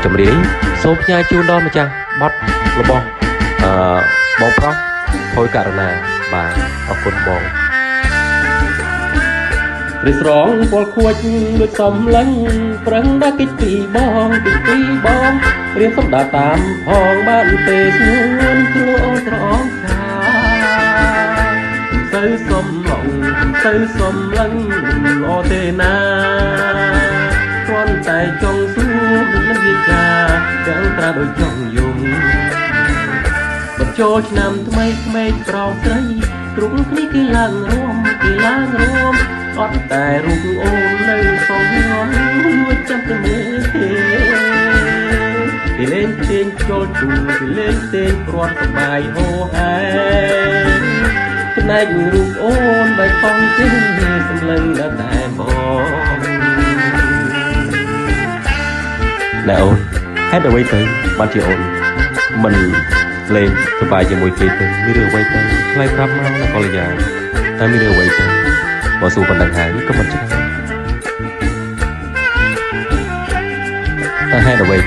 ចម្រៀងសូមផ្ញើជូនដល់ម្ចាស់បទរបស់បងប្រុសថយករណាបាទអរគុណបងរិស្រងពលខួចដូចសំឡេងប្រឹងដល់គិតពីបងរៀនសំដាតាមផងបានទេស្ងួនគ្រួអូនត្រង់ខាទៅសុំឡងទៅសុំលឹងល្អទេណាគ្រាន់តែចង់សួរមិនវាចាទាំងត្រាដូចចង់យំបញ្ចូលឆ្នាំថ្មីក្មេងប្រោស្រីគ្រប់គ្នាគឺឡើងរួមអត់តែរូបអូននៅសងងន់លួចចាំទៅមើលពីលេងទាញចូលទូពីលេងទាញព្រាត់សបាយហូហែចំណែករូបអូនបែកផងទេសម្លឹងដល់តែបងណែអូនហេតុអ្វីទៅបានជាអូនមិនលេងសប្បាយជាមួយគេទៅមានរឿងអ្វីទៅថ្លៃប្រាប់មកកល្យាតែមានរឿងអ្វីទៅបើសួរប៉ុណ្ណឹងហើយក៏មិនឆ្លើយតែហេតុអ្វី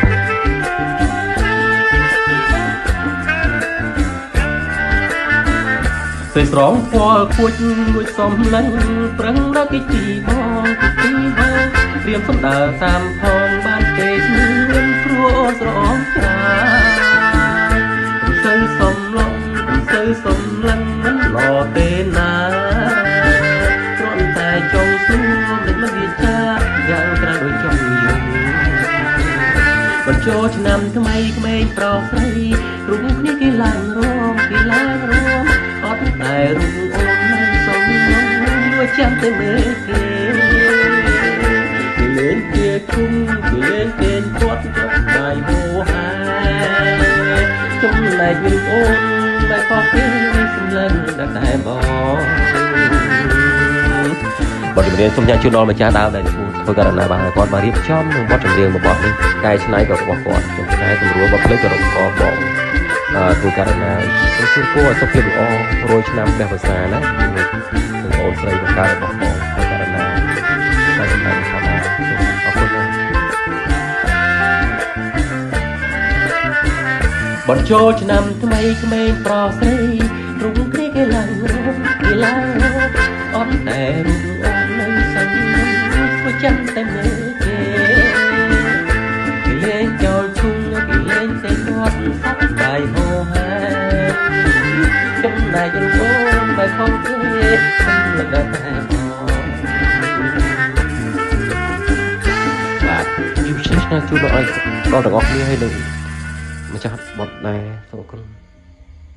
ទៅស្រងពណ៌គួចលួចសំឡេងប្រឹងដល់គេទីបងរៀមសំដៅតាមផងបានគេឈឿនព្រោះស្រងចាទៅសំឡងទៅសំឡេងមិនឡទេណាគ្រាន់តែចង់សួរមិនវាចាយ៉ាងក្រៅដូចចង់យំបញ្ចូលឆ្នាំថ្មីក្មេងប្រុសស្រីរូបគ្នាគេឡើងរួមអត់តែរូបអូននៅសំមួយចាំតែមើលគេលេងជាគុំលេងគេគាត់ចាប់ដៃហូហែចំណែករូបអូនបែបខុសគេសម្លឹងតែបងបទចម្រៀងសូមញ៉ាំជូនដល់ម្ចាស់ដើមដែលធ្វើករណីបានគាត់មករៀបចំនឹងបទចម្រៀងរបស់នេះកែច្នៃក៏របស់គាត់ខ្ញុំតែទម្រួលបទភ្លេងក៏របស់បងធ្វើករណីគឺគួរឲ្យសុខភាពល្អ100ឆ្នាំព្រះភាសាណាបងអូនស្រីបង្កើតរបស់បងធ្វើករណីតែសម្រាប់ផងដែរអរគុណណាស់បញ្ចូលឆ្នាំថ្មីក្មេងប្រុសស្រីរូបគ្នាគេឡើងអត់តែរូបអូននៅសង្ឃព្រោះចាំតែមើលគេលេងចូលឈុំគេលេងតែគាត់សប្បាយហូហែចំណែករូបអូនបែបផងគេមិនដឹងតែបាទនេះវិជាជូនដល់ឲ្យដល់ទាំងអស់គ្នាឲ្យនឹងម្ចាស់បត់ដែរសូមអរគុណ